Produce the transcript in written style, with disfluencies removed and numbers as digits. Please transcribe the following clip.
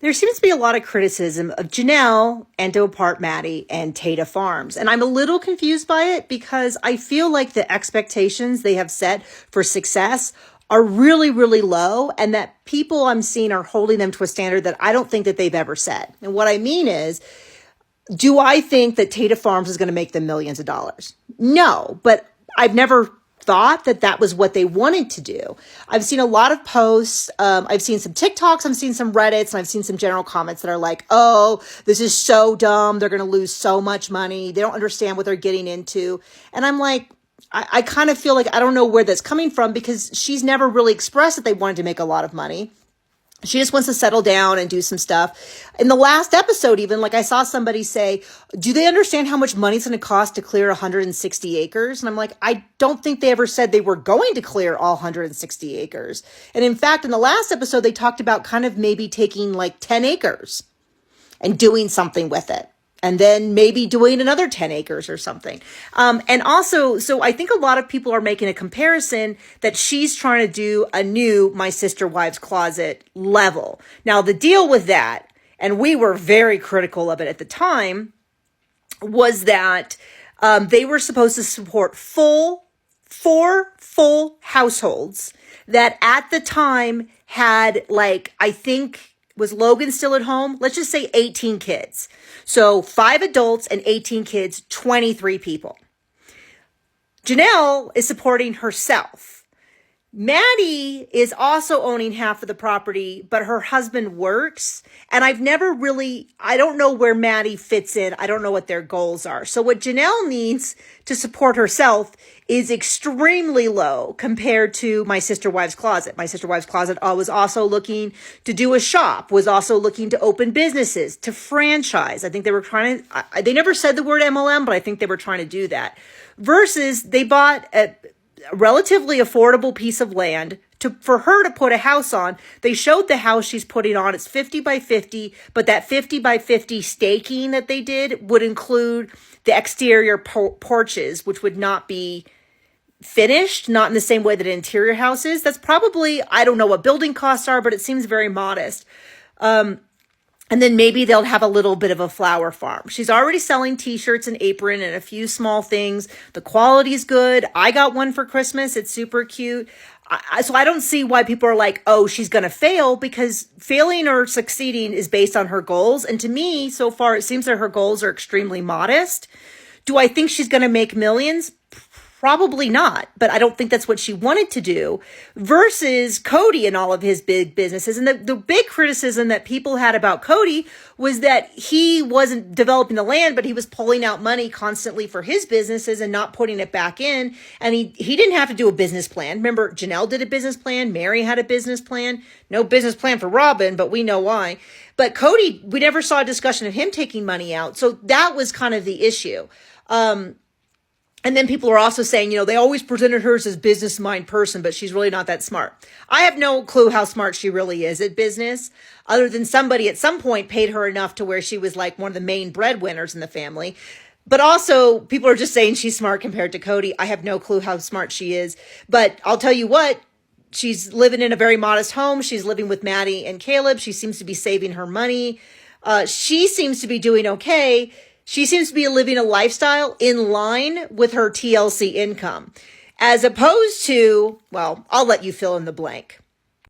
There seems to be a lot of criticism of Janelle and to a part Maddie and Tata Farms. And I'm a little confused by it because I feel like the expectations they have set for success are really, really low, and that people I'm seeing are holding them to a standard that I don't think that they've ever set. And what I mean is, do I think that Tata Farms is going to make them millions of dollars? No, but I've never thought that that was what they wanted to do. I've seen a lot of posts. I've seen some TikToks. I've seen some Reddits, and I've seen some general comments that are like, oh, this is so dumb. They're going to lose so much money. They don't understand what they're getting into. And I'm like, I kind of feel like I don't know where that's coming from because she's never really expressed that they wanted to make a lot of money. She just wants to settle down and do some stuff. In the last episode, even, like I saw somebody say, do they understand how much money it's going to cost to clear 160 acres? And I'm like, I don't think they ever said they were going to clear all 160 acres. And in fact, in the last episode, they talked about kind of maybe taking like 10 acres and doing something with it. And then maybe doing another 10 acres or something. And also, so I think a lot of people are making a comparison that she's trying to do a new My Sister Wives Closet level. Now, the deal with that, and we were very critical of it at the time, was that they were supposed to support four full households that at the time had, like, I think, was Logan still at home? Let's just say 18 kids. So 5 adults and 18 kids, 23 people. Janelle is supporting herself. Maddie is also owning half of the property, but her husband works. And I don't know where Maddie fits in. I don't know what their goals are. So what Janelle needs to support herself is extremely low compared to My Sister Wives Closet. My Sister Wives Closet was also looking to do a shop, was also looking to open businesses, to franchise. I think they were trying to, they never said the word MLM, but I think they were trying to do that. Versus they bought a relatively affordable piece of land for her to put a house on. They showed the house she's putting on. It's 50 by 50, but that 50 by 50 staking that they did would include the exterior porches, which would not be finished, not in the same way that an interior house is. That's probably, I don't know what building costs are, but it seems very modest. And then maybe they'll have a little bit of a flower farm. She's already selling t-shirts and apron and a few small things. The quality's good. I got one for Christmas. It's super cute. So I don't see why people are like, oh, she's going to fail, because failing or succeeding is based on her goals. And to me, so far, it seems that her goals are extremely modest. Do I think she's going to make millions? Probably not, but I don't think that's what she wanted to do, versus Cody and all of his big businesses. And the big criticism that people had about Cody was that he wasn't developing the land, but he was pulling out money constantly for his businesses and not putting it back in. And he didn't have to do a business plan. Remember, Janelle did a business plan. Mary had a business plan. No business plan for Robin, but we know why. But Cody, we never saw a discussion of him taking money out. So that was kind of the issue. And then people are also saying, they always presented her as a business mind person, but she's really not that smart. I have no clue how smart she really is at business, other than somebody at some point paid her enough to where she was like one of the main breadwinners in the family. But also, people are just saying she's smart compared to Cody. I have no clue how smart she is. But I'll tell you what, she's living in a very modest home. She's living with Maddie and Caleb. She seems to be saving her money. She seems to be doing okay. She seems to be living a lifestyle in line with her TLC income, as opposed to, well, I'll let you fill in the blank.